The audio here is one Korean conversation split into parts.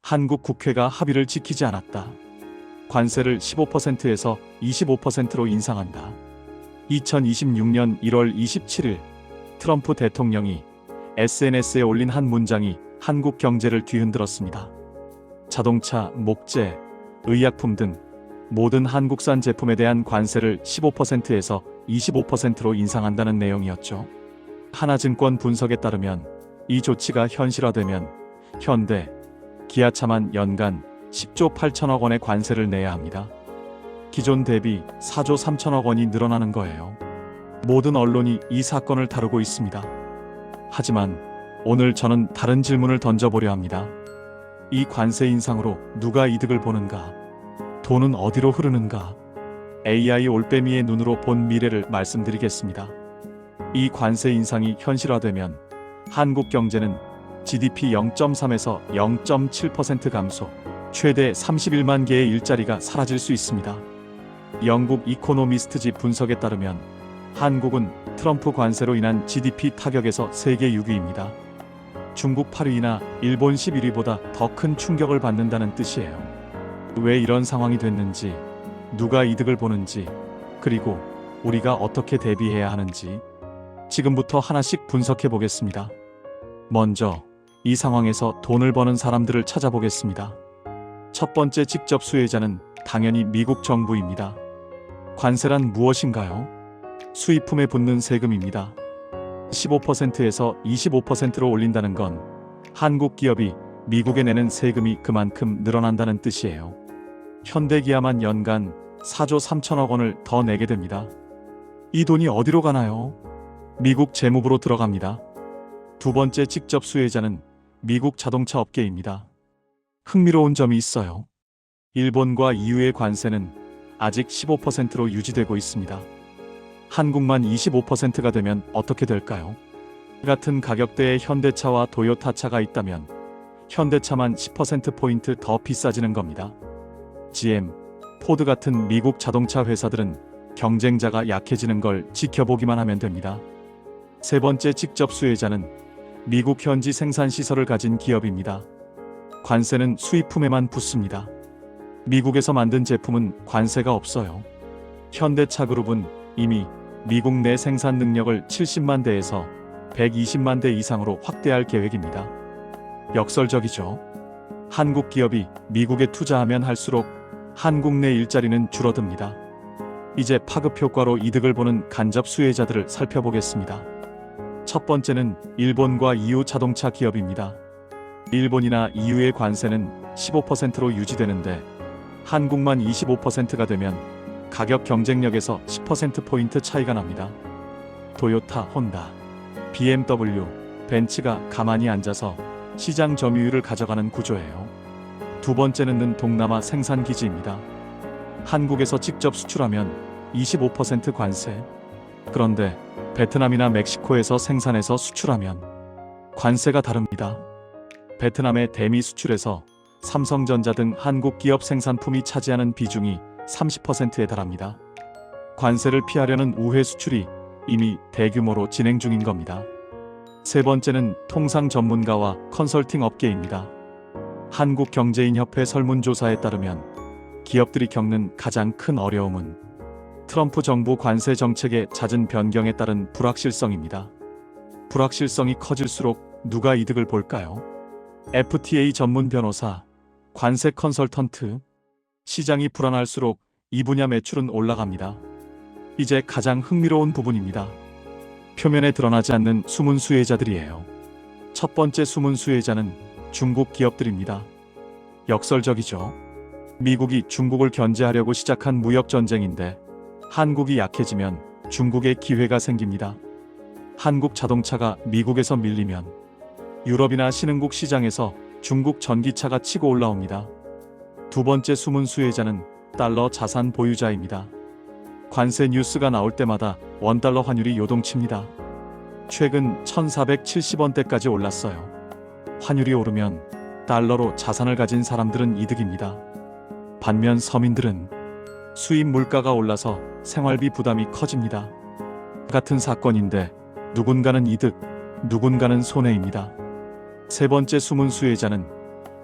한국 국회가 합의를 지키지 않았다. 관세를 15%에서 25%로 인상한다. 2026년 1월 27일 트럼프 대통령이 SNS에 올린 한 문장이 한국 경제를 뒤흔들었습니다. 자동차, 목재, 의약품 등 모든 한국산 제품에 대한 관세를 15%에서 25%로 인상한다는 내용이었죠. 하나증권 분석에 따르면 이 조치가 현실화되면 현대, 기아차만 연간 10조 8천억 원의 관세를 내야 합니다. 기존 대비 4조 3천억 원이 늘어나는 거예요. 모든 언론이 이 사건을 다루고 있습니다. 하지만 오늘 저는 다른 질문을 던져보려 합니다. 이 관세 인상으로 누가 이득을 보는가? 돈은 어디로 흐르는가? AI 올빼미의 눈으로 본 미래를 말씀드리겠습니다. 이 관세 인상이 현실화되면 한국 경제는 GDP 0.3에서 0.7% 감소, 최대 31만 개의 일자리가 사라질 수 있습니다. 영국 이코노미스트지 분석에 따르면 한국은 트럼프 관세로 인한 GDP 타격에서 세계 6위입니다. 중국 8위나 일본 11위보다 더 큰 충격을 받는다는 뜻이에요. 왜 이런 상황이 됐는지, 누가 이득을 보는지, 그리고 우리가 어떻게 대비해야 하는지 지금부터 하나씩 분석해 보겠습니다. 먼저 이 상황에서 돈을 버는 사람들을 찾아보겠습니다. 첫 번째 직접 수혜자는 당연히 미국 정부입니다. 관세란 무엇인가요? 수입품에 붙는 세금입니다. 15%에서 25%로 올린다는 건 한국 기업이 미국에 내는 세금이 그만큼 늘어난다는 뜻이에요. 현대기아만 연간 4조 3천억 원을 더 내게 됩니다. 이 돈이 어디로 가나요? 미국 재무부로 들어갑니다. 두 번째 직접 수혜자는 미국 자동차 업계입니다. 흥미로운 점이 있어요. 일본과 EU의 관세는 아직 15%로 유지되고 있습니다. 한국만 25%가 되면 어떻게 될까요? 같은 가격대의 현대차와 도요타차가 있다면 현대차만 10%포인트 더 비싸지는 겁니다. GM, 포드 같은 미국 자동차 회사들은 경쟁자가 약해지는 걸 지켜보기만 하면 됩니다. 세 번째 직접 수혜자는 미국 현지 생산 시설을 가진 기업입니다. 관세는 수입품에만 붙습니다. 미국에서 만든 제품은 관세가 없어요. 현대차 그룹은 이미 미국 내 생산 능력을 70만 대에서 120만 대 이상으로 확대할 계획입니다. 역설적이죠. 한국 기업이 미국에 투자하면 할수록 한국 내 일자리는 줄어듭니다. 이제 파급 효과로 이득을 보는 간접 수혜자들을 살펴보겠습니다. 첫 번째는 일본과 EU 자동차 기업입니다. 일본이나 EU의 관세는 15%로 유지되는데 한국만 25%가 되면 가격 경쟁력에서 10%포인트 차이가 납니다. 토요타, 혼다, BMW, 벤츠가 가만히 앉아서 시장 점유율을 가져가는 구조예요. 두 번째는 동남아 생산 기지입니다. 한국에서 직접 수출하면 25% 관세. 그런데 베트남이나 멕시코에서 생산해서 수출하면 관세가 다릅니다. 베트남의 대미 수출에서 삼성전자 등 한국 기업 생산품이 차지하는 비중이 30%에 달합니다. 관세를 피하려는 우회 수출이 이미 대규모로 진행 중인 겁니다. 세 번째는 통상 전문가와 컨설팅 업계입니다. 한국경제인협회 설문조사에 따르면 기업들이 겪는 가장 큰 어려움은 트럼프 정부 관세 정책의 잦은 변경에 따른 불확실성입니다. 불확실성이 커질수록 누가 이득을 볼까요? FTA 전문 변호사, 관세 컨설턴트, 시장이 불안할수록 이 분야 매출은 올라갑니다. 이제 가장 흥미로운 부분입니다. 표면에 드러나지 않는 숨은 수혜자들이에요. 첫 번째 숨은 수혜자는 중국 기업들입니다. 역설적이죠. 미국이 중국을 견제하려고 시작한 무역전쟁인데 한국이 약해지면 중국에 기회가 생깁니다. 한국 자동차가 미국에서 밀리면 유럽이나 신흥국 시장에서 중국 전기차가 치고 올라옵니다. 두 번째 숨은 수혜자는 달러 자산 보유자입니다. 관세 뉴스가 나올 때마다 원달러 환율이 요동칩니다. 최근 1470원대까지 올랐어요. 환율이 오르면 달러로 자산을 가진 사람들은 이득입니다. 반면 서민들은 수입 물가가 올라서 생활비 부담이 커집니다. 같은 사건인데 누군가는 이득, 누군가는 손해입니다. 세 번째 숨은 수혜자는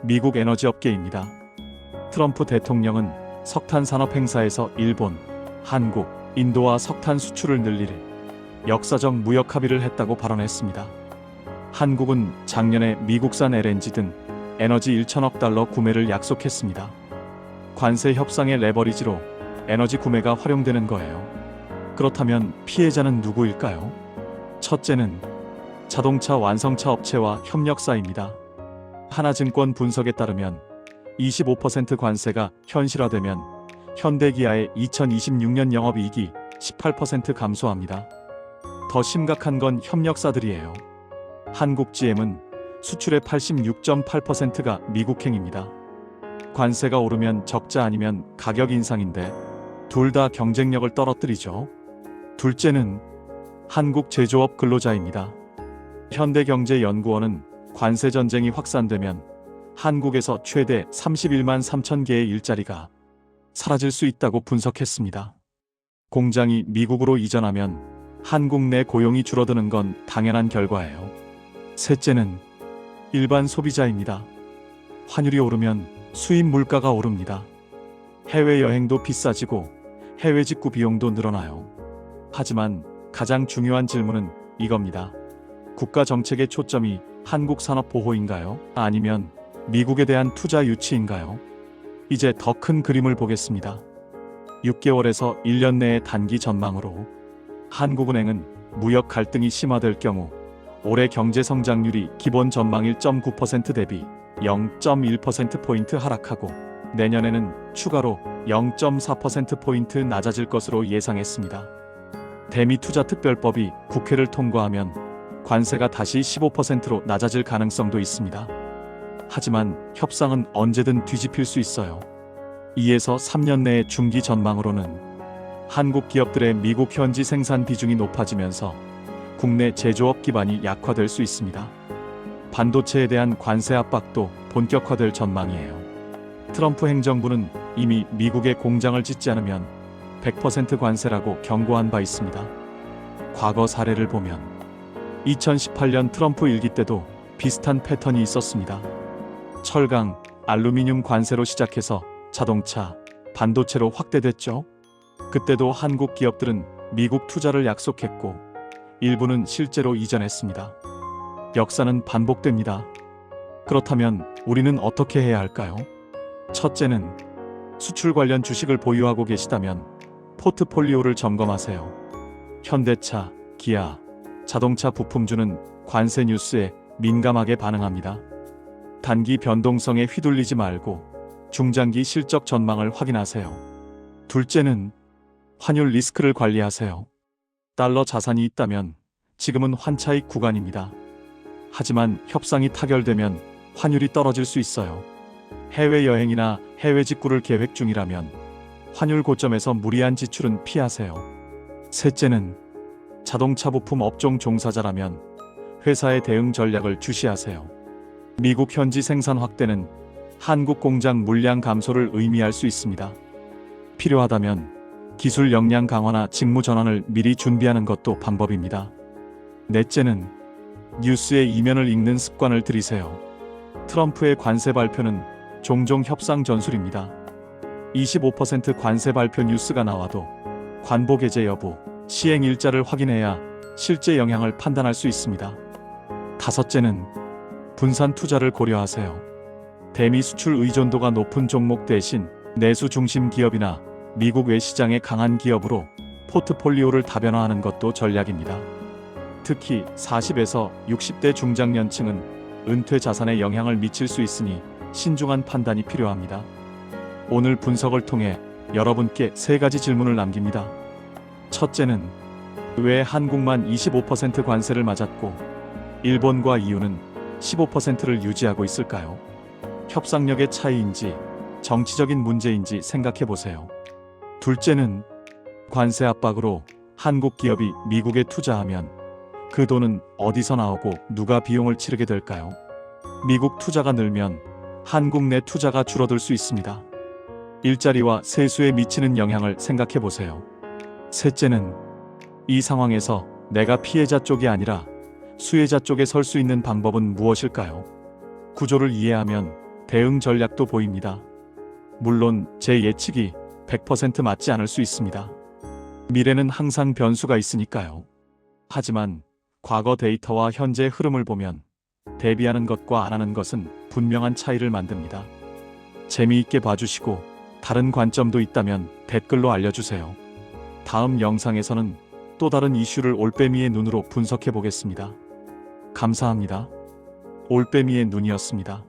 미국 에너지 업계입니다. 트럼프 대통령은 석탄 산업 행사에서 일본, 한국, 인도와 석탄 수출을 늘릴 역사적 무역 합의를 했다고 발언했습니다. 한국은 작년에 미국산 LNG 등 에너지 1천억 달러 구매를 약속했습니다. 관세 협상의 레버리지로 에너지 구매가 활용되는 거예요. 그렇다면 피해자는 누구일까요? 첫째는 자동차 완성차 업체와 협력사입니다. 하나증권 분석에 따르면 25% 관세가 현실화되면 현대기아의 2026년 영업이익이 18% 감소합니다. 더 심각한 건 협력사들이에요. 한국GM은 수출의 86.8%가 미국행입니다. 관세가 오르면 적자 아니면 가격 인상인데 둘 다 경쟁력을 떨어뜨리죠. 둘째는 한국 제조업 근로자입니다. 현대경제연구원은 관세 전쟁이 확산되면 한국에서 최대 31만 3천 개의 일자리가 사라질 수 있다고 분석했습니다. 공장이 미국으로 이전하면 한국 내 고용이 줄어드는 건 당연한 결과예요. 셋째는 일반 소비자입니다. 환율이 오르면 수입 물가가 오릅니다. 해외여행도 비싸지고 해외 직구 비용도 늘어나요. 하지만 가장 중요한 질문은 이겁니다. 국가 정책의 초점이 한국 산업 보호인가요? 아니면 미국에 대한 투자 유치인가요? 이제 더 큰 그림을 보겠습니다. 6개월에서 1년 내의 단기 전망으로 한국은행은 무역 갈등이 심화될 경우 올해 경제 성장률이 기본 전망 1.9% 대비 0.1%포인트 하락하고 내년에는 추가로 0.4%포인트 낮아질 것으로 예상했습니다. 대미투자특별법이 국회를 통과하면 관세가 다시 15%로 낮아질 가능성도 있습니다. 하지만 협상은 언제든 뒤집힐 수 있어요. 2에서 3년 내의 중기 전망으로는 한국 기업들의 미국 현지 생산 비중이 높아지면서 국내 제조업 기반이 약화될 수 있습니다. 반도체에 대한 관세 압박도 본격화될 전망이에요. 트럼프 행정부는 이미 미국에 공장을 짓지 않으면 100% 관세라고 경고한 바 있습니다. 과거 사례를 보면 2018년 트럼프 일기 때도 비슷한 패턴이 있었습니다. 철강, 알루미늄 관세로 시작해서 자동차, 반도체로 확대됐죠. 그때도 한국 기업들은 미국 투자를 약속했고 일부는 실제로 이전했습니다. 역사는 반복됩니다. 그렇다면 우리는 어떻게 해야 할까요? 첫째는 수출 관련 주식을 보유하고 계시다면 포트폴리오를 점검하세요. 현대차, 기아, 자동차 부품주는 관세 뉴스에 민감하게 반응합니다. 단기 변동성에 휘둘리지 말고 중장기 실적 전망을 확인하세요. 둘째는 환율 리스크를 관리하세요. 달러 자산이 있다면 지금은 환차익 구간입니다. 하지만 협상이 타결되면 환율이 떨어질 수 있어요. 해외여행이나 해외 직구를 계획 중이라면 환율 고점에서 무리한 지출은 피하세요. 셋째는 자동차 부품 업종 종사자라면 회사의 대응 전략을 주시하세요. 미국 현지 생산 확대는 한국 공장 물량 감소를 의미할 수 있습니다. 필요하다면 기술 역량 강화나 직무 전환을 미리 준비하는 것도 방법입니다. 넷째는 뉴스의 이면을 읽는 습관을 들이세요. 트럼프의 관세 발표는 종종 협상 전술입니다. 25% 관세 발표 뉴스가 나와도 관보 개제 여부, 시행 일자를 확인해야 실제 영향을 판단할 수 있습니다. 다섯째는 분산 투자를 고려하세요. 대미 수출 의존도가 높은 종목 대신 내수 중심 기업이나 미국 외 시장에 강한 기업으로 포트폴리오를 다변화하는 것도 전략입니다. 특히 40에서 60대 중장년층은 은퇴 자산에 영향을 미칠 수 있으니 신중한 판단이 필요합니다. 오늘 분석을 통해 여러분께 3가지 질문을 남깁니다. 첫째는 왜 한국만 25% 관세를 맞았고 일본과 EU는 15%를 유지하고 있을까요? 협상력의 차이인지 정치적인 문제인지 생각해 보세요. 둘째는 관세 압박으로 한국 기업이 미국에 투자하면 그 돈은 어디서 나오고 누가 비용을 치르게 될까요? 미국 투자가 늘면 한국 내 투자가 줄어들 수 있습니다. 일자리와 세수에 미치는 영향을 생각해 보세요. 셋째는 이 상황에서 내가 피해자 쪽이 아니라 수혜자 쪽에 설 수 있는 방법은 무엇일까요? 구조를 이해하면 대응 전략도 보입니다. 물론 제 예측이 100% 맞지 않을 수 있습니다. 미래는 항상 변수가 있으니까요. 하지만 과거 데이터와 현재 흐름을 보면 대비하는 것과 안 하는 것은 분명한 차이를 만듭니다. 재미있게 봐주시고 다른 관점도 있다면 댓글로 알려주세요. 다음 영상에서는 또 다른 이슈를 올빼미의 눈으로 분석해 보겠습니다. 감사합니다. 올빼미의 눈이었습니다.